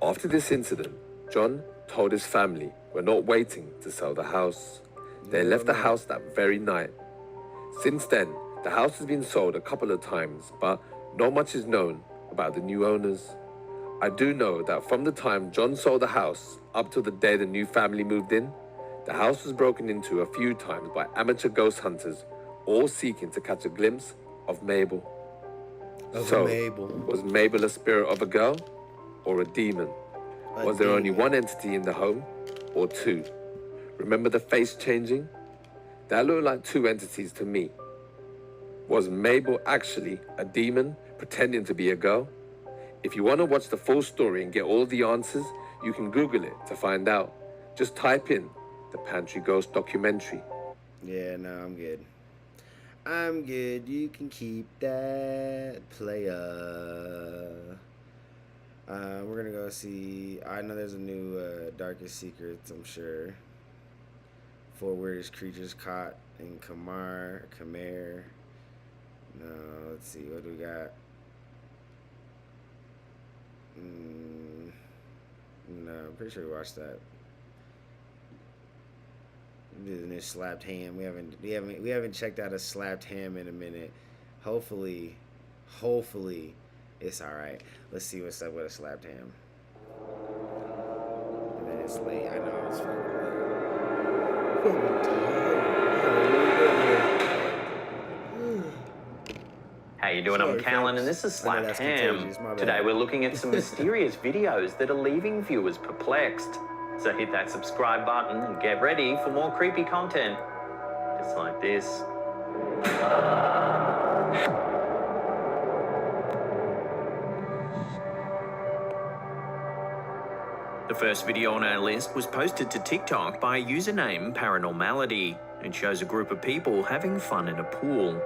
After this incident, John told his family we're not waiting to sell the house. They left the house that very night. Since then, the house has been sold a couple of times, but not much is known about the new owners. I do know that from the time John sold the house up to the day the new family moved in, the house was broken into a few times by amateur ghost hunters, all seeking to catch a glimpse of Mabel. So, was Mabel a spirit of a girl or a demon? Was there only one entity in the home or two? Remember the face changing? That looked like two entities to me. Was Mabel actually a demon pretending to be a girl? If you want to watch the full story and get all the answers, you can Google it to find out. Just type in the Pantry Ghost documentary. Yeah, no, I'm good. I'm good. You can keep that player. We're gonna go see. I know there's a new Darkest Secrets, I'm sure. 4 weirdest creatures caught in Khmer. No, let's see. What do we got? No, I'm pretty sure we watched that. The new slapped ham. We haven't checked out a slapped ham in a minute. Hopefully, it's all right. Let's see what's up with a slapped ham. And then it's late. I know it's fucking late. How you doing? Sorry, I'm Callan, folks. and this is I know Slapped that's Ham. contagious, my bad. Today we're looking at some mysterious videos that are leaving viewers perplexed. So hit that subscribe button and get ready for more creepy content, just like this. The first video on our list was posted to TikTok by a username Paranormality. It shows a group of people having fun in a pool.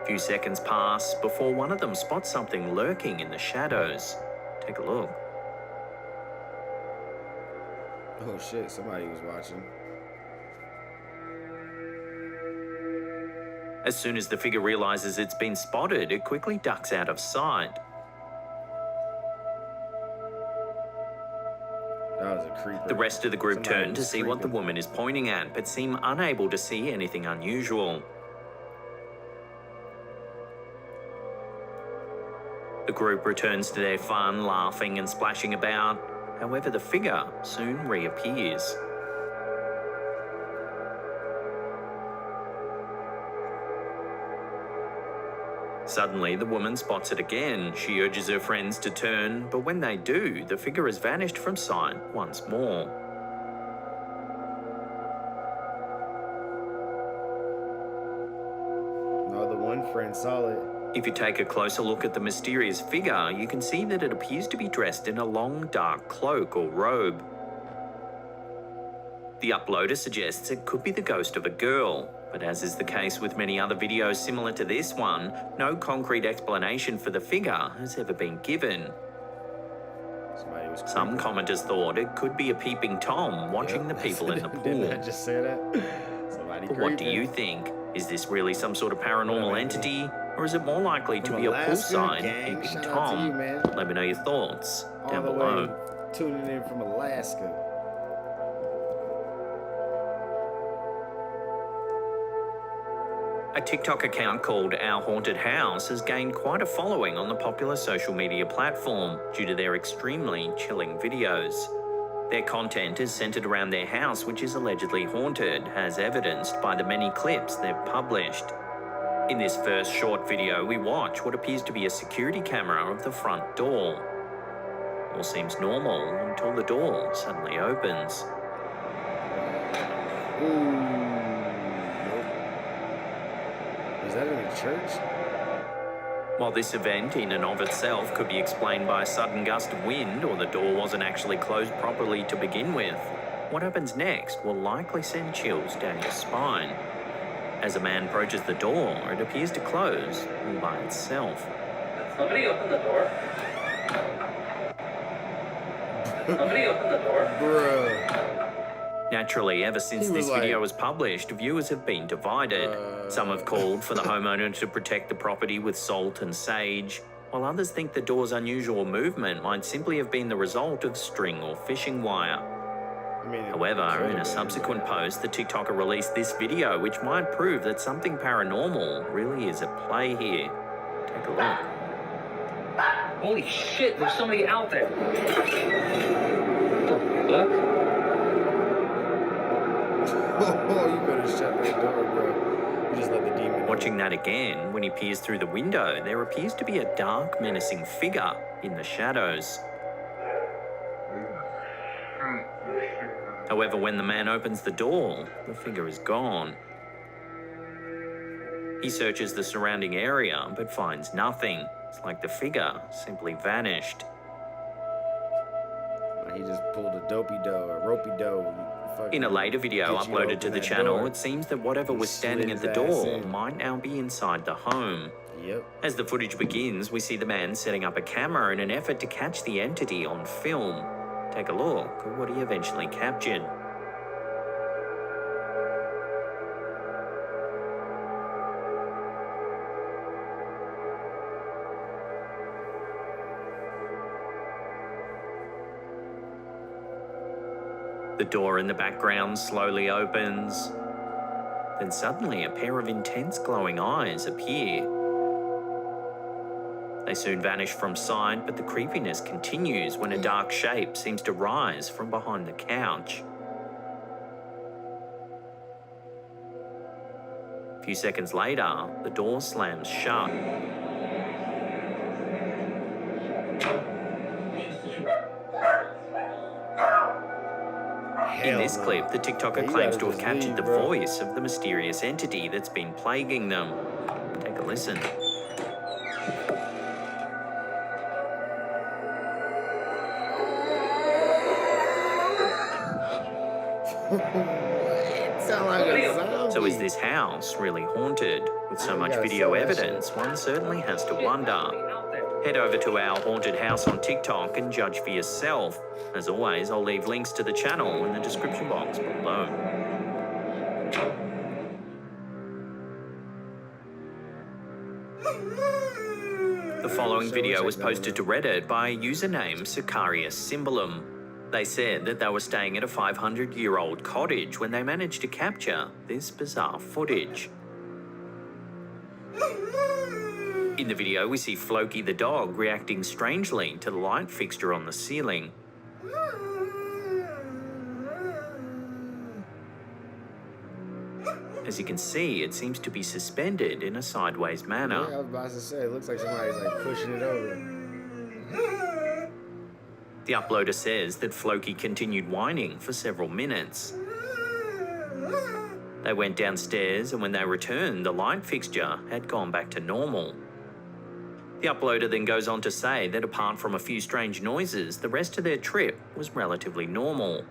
A few seconds pass before one of them spots something lurking in the shadows. Take a look. Oh shit, somebody was watching. As soon as the figure realizes it's been spotted, it quickly ducks out of sight. That was a creeper. The rest of the group Somebody turn to was see what the creeping. woman is pointing at, but seem unable to see anything unusual. The group returns to their fun, laughing and splashing about. However, the figure soon reappears. Suddenly, the woman spots it again. She urges her friends to turn, but when they do, the figure has vanished from sight once more. No, the one friend saw it. If you take a closer look at the mysterious figure, you can see that it appears to be dressed in a long, dark cloak or robe. The uploader suggests it could be the ghost of a girl, but as is the case with many other videos similar to this one, no concrete explanation for the figure has ever been given. Somebody was Some creeping. commenters thought it could be a peeping Tom watching the people in the Didn't I pool. just say that? Somebody But what do creeping. you think? Is this really some sort of paranormal Whatever. entity, or is it more likely to From be a Alaska, poolside gang. peeping Shout out to you, Tom? man. Let me know your thoughts All down the below. way tuning in from Alaska. A TikTok account called Our Haunted House has gained quite a following on the popular social media platform due to their extremely chilling videos. Their content is centered around their house, which is allegedly haunted, as evidenced by the many clips they've published. In this first short video, we watch what appears to be a security camera of the front door. All seems normal until the door suddenly opens. Ooh. Nope. Was that in a church? While this event in and of itself could be explained by a sudden gust of wind or the door wasn't actually closed properly to begin with, what happens next will likely send chills down your spine. As a man approaches the door, it appears to close all by itself. Somebody open the door. Somebody open the door. Bruh. Naturally, ever since He was this video like- was published, viewers have been divided. Some have called for the homeowner to protect the property with salt and sage, while others think the door's unusual movement might simply have been the result of string or fishing wire. I mean, it However, could've in a been, subsequent but- post, the TikToker released this video, which might prove that something paranormal really is at play here. Take a look. Holy shit, there's somebody out there. What the fuck? Oh, you better shut that door, bro. You just let the demon in. Watching that again, when he peers through the window, there appears to be a dark, menacing figure in the shadows. However, when the man opens the door, the figure is gone. He searches the surrounding area, but finds nothing. It's like the figure simply vanished. He just pulled a dopey-doe, a ropey-doe. In a later video Get you uploaded open to the that channel, door. it seems that whatever He was standing slid at the his ass door in. might now be inside the home. Yep. As the footage begins, we see the man setting up a camera in an effort to catch the entity on film. Take a look at what he eventually captured. The door in the background slowly opens. Then suddenly a pair of intense glowing eyes appear. They soon vanish from sight, but the creepiness continues when a dark shape seems to rise from behind the couch. A few seconds later, the door slams shut. In Hell this no. clip, the TikToker Yeah, you claims gotta to have just captured leave, the bro. voice of the mysterious entity that's been plaguing them. Take a listen. Sound like a zombie. So is this house really haunted? With so You much gotta video sell that evidence, one certainly has to wonder. Head over to Our Haunted House on TikTok and judge for yourself. As always, I'll leave links to the channel in the description box below. The following video was posted to Reddit by a username Sicarius Symbolum. They said that they were staying at a 500-year-old cottage when they managed to capture this bizarre footage. In the video, we see Floki the dog reacting strangely to the light fixture on the ceiling. As you can see, it seems to be suspended in a sideways manner. Yeah, I was about to say, it looks like somebody's like pushing it over. The uploader says that Floki continued whining for several minutes. They went downstairs, and when they returned, the light fixture had gone back to normal. The uploader then goes on to say that apart from a few strange noises, the rest of their trip was relatively normal.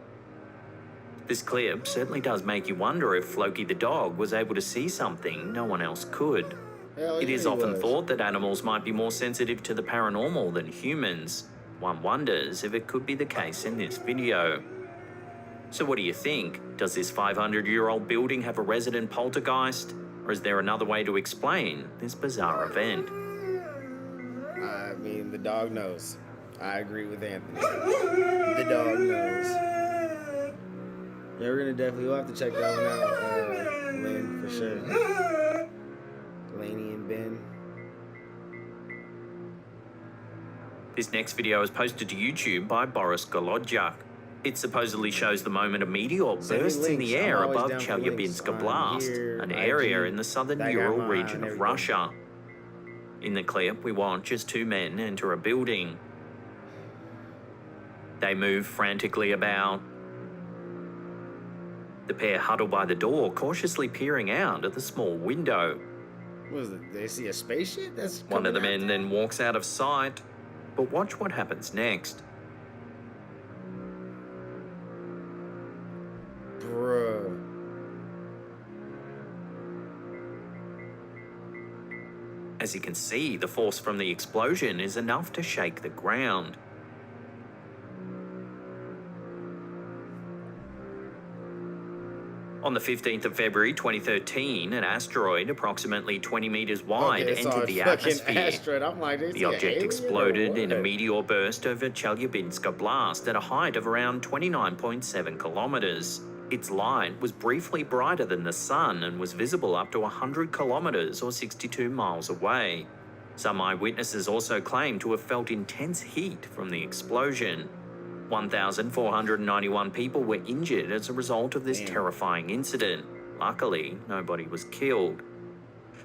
This clip certainly does make you wonder if Floki the dog was able to see something no one else could. It is often thought that animals might be more sensitive to the paranormal than humans. One wonders if it could be the case in this video. So what do you think? Does this 500-year-old building have a resident poltergeist? Or is there another way to explain this bizarre event? I mean, the dog knows. I agree with Anthony. The dog knows. Yeah, we're gonna we'll have to check that one out, Lynn, for sure. Laney and Ben. This next video is posted to YouTube by Boris Golodjak. It supposedly shows the moment a meteor bursts in the air above Chelyabinsk Blast, an area in the southern Ural region of Russia. In the clip, we watch as two men enter a building. They move frantically about. The pair huddle by the door, cautiously peering out at the small window. What is it? They see a spaceship? That's one of the men then walks out of sight. But watch what happens next. Bruh. As you can see, the force from the explosion is enough to shake the ground. On the 15th of February 2013, an asteroid approximately 20 meters wide entered the atmosphere. The object exploded in a meteor burst over Chelyabinsk Blast at a height of around 29.7 kilometers. Its light was briefly brighter than the sun and was visible up to 100 kilometers or 62 miles away. Some eyewitnesses also claim to have felt intense heat from the explosion. 1,491 people were injured as a result of this terrifying incident. Luckily, nobody was killed.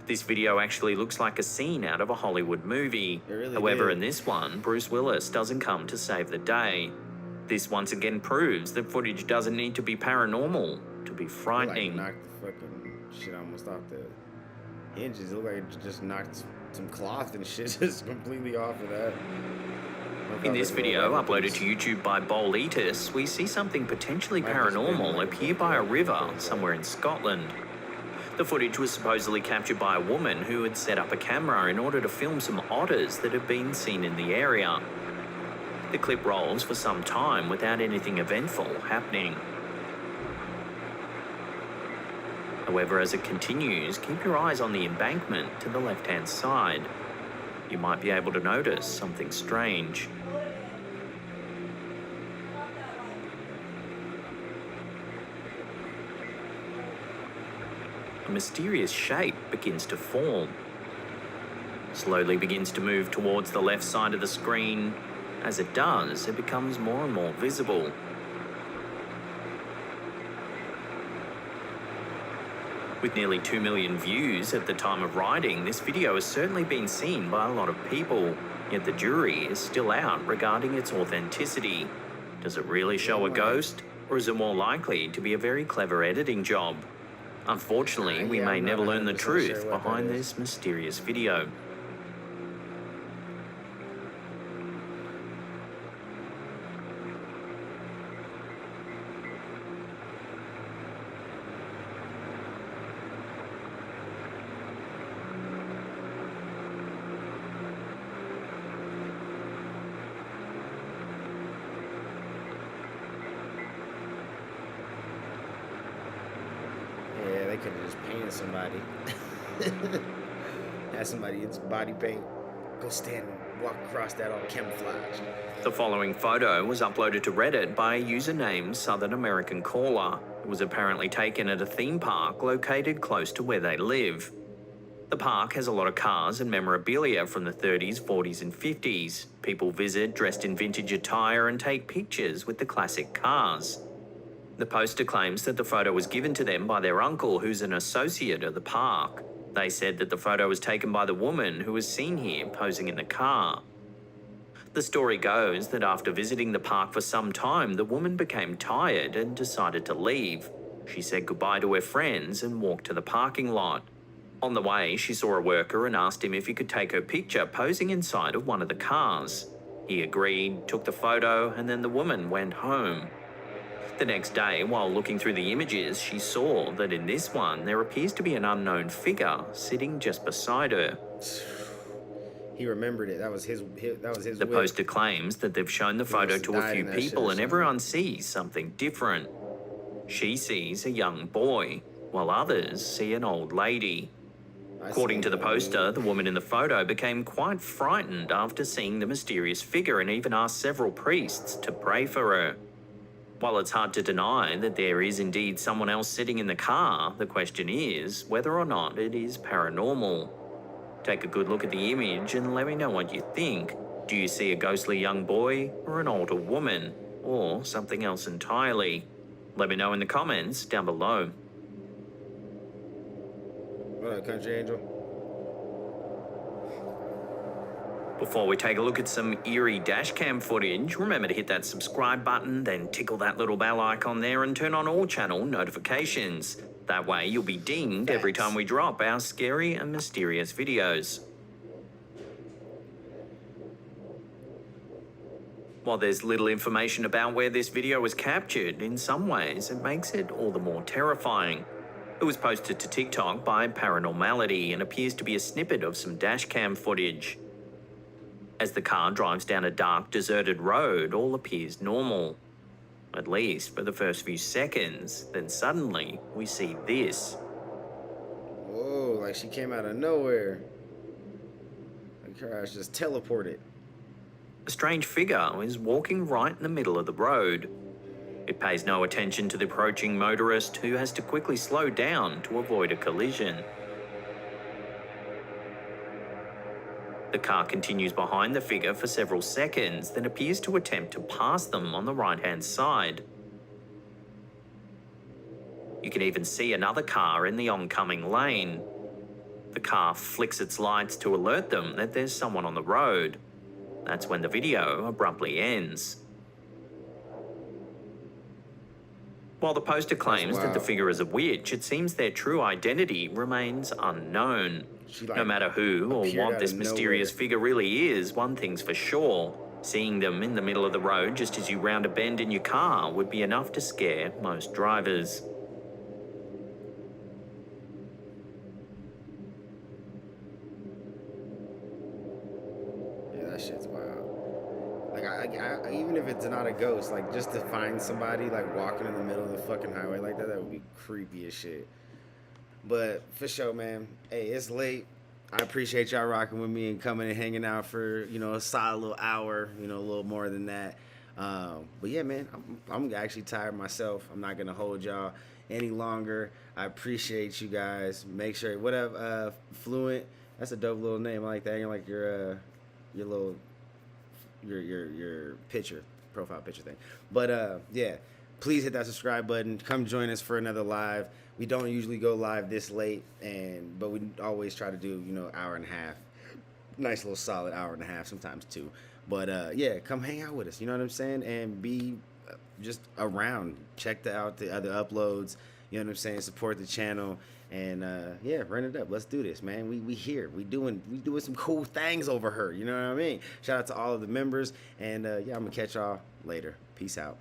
This video actually looks like a scene out of a Hollywood movie. However, in this one, Bruce Willis doesn't come to save the day. This once again proves that footage doesn't need to be paranormal to be frightening. Like knocked the fucking shit almost off the hinges. It looked like it just knocked some cloth and shit just completely off of that. In this video, uploaded to YouTube by Boletus, we see something potentially paranormal appear by a river somewhere in Scotland. The footage was supposedly captured by a woman who had set up a camera in order to film some otters that had been seen in the area. The clip rolls for some time without anything eventful happening. However, as it continues, keep your eyes on the embankment to the left-hand side. You might be able to notice something strange. A mysterious shape begins to form. Slowly begins to move towards the left side of the screen. As it does, it becomes more and more visible. With nearly 2 million views at the time of writing, this video has certainly been seen by a lot of people, yet the jury is still out regarding its authenticity. Does it really show a ghost, or is it more likely to be a very clever editing job? Unfortunately, we may never learn the truth behind this mysterious video. They could have just painted somebody. Had somebody in some body paint. go stand and walk across that all camouflage. The following photo was uploaded to Reddit by a user named Southern American Caller. It was apparently taken at a theme park located close to where they live. The park has a lot of cars and memorabilia from the 30s, 40s and 50s. People visit dressed in vintage attire and take pictures with the classic cars. The poster claims that the photo was given to them by their uncle, who's an associate of the park. They said that the photo was taken by the woman who was seen here posing in the car. The story goes that after visiting the park for some time, the woman became tired and decided to leave. She said goodbye to her friends and walked to the parking lot. On the way, she saw a worker and asked him if he could take her picture posing inside of one of the cars. He agreed, took the photo, and then the woman went home. The next day, while looking through the images, she saw that in this one, there appears to be an unknown figure sitting just beside her. He remembered it. That was his The whip. poster claims that they've shown the photo must to have a died few in that shit people or and something. everyone sees something different. She sees a young boy, while others see an old lady. According to the poster, the woman in the photo became quite frightened after seeing the mysterious figure and even asked several priests to pray for her. While it's hard to deny that there is indeed someone else sitting in the car, the question is whether or not it is paranormal. Take a good look at the image and let me know what you think. Do you see a ghostly young boy or an older woman, or something else entirely? Let me know in the comments down below. What up, Country Angel? Before we take a look at some eerie dashcam footage, remember to hit that subscribe button, then tickle that little bell icon there and turn on all channel notifications. That way you'll be dinged every time we drop our scary and mysterious videos. While there's little information about where this video was captured, in some ways it makes it all the more terrifying. It was posted to TikTok by Paranormal and appears to be a snippet of some dashcam footage. As the car drives down a dark, deserted road, all appears normal. At least for the first few seconds, then suddenly we see this. Whoa, like she came out of nowhere. Like her ass just teleported. A strange figure is walking right in the middle of the road. It pays no attention to the approaching motorist, who has to quickly slow down to avoid a collision. The car continues behind the figure for several seconds, then appears to attempt to pass them on the right-hand side. You can even see another car in the oncoming lane. The car flicks its lights to alert them that there's someone on the road. That's when the video abruptly ends. While the poster claims that the figure is a witch, it seems their true identity remains unknown. No matter who or what this mysterious figure really is, one thing's for sure. Seeing them in the middle of the road just as you round a bend in your car would be enough to scare most drivers. Yeah, that shit's wild. Like, I even if it's not a ghost, like, just to find somebody, like, walking in the middle of the fucking highway like that, that would be creepy as shit. But, for sure, man. Hey, it's late. I appreciate y'all rocking with me and coming and hanging out for, you know, a solid little hour, you know, a little more than that. But, yeah, man, I'm actually tired myself. I'm not going to hold y'all any longer. I appreciate you guys. Make sure, what up, Fluent? That's a dope little name. I like that. You're like your little... your picture, profile picture thing. But yeah, please hit that subscribe button. Come join us for another live. We don't usually go live this late, but we always try to do, you know, hour and a half. Nice little solid hour and a half, sometimes two. But yeah, come hang out with us, you know what I'm saying? And be just around. Check out the other uploads, you know what I'm saying? Support the channel. And yeah, run it up. Let's do this, man. We here. We doing some cool things over here. You know what I mean? Shout out to all of the members. And yeah, I'm gonna catch y'all later. Peace out.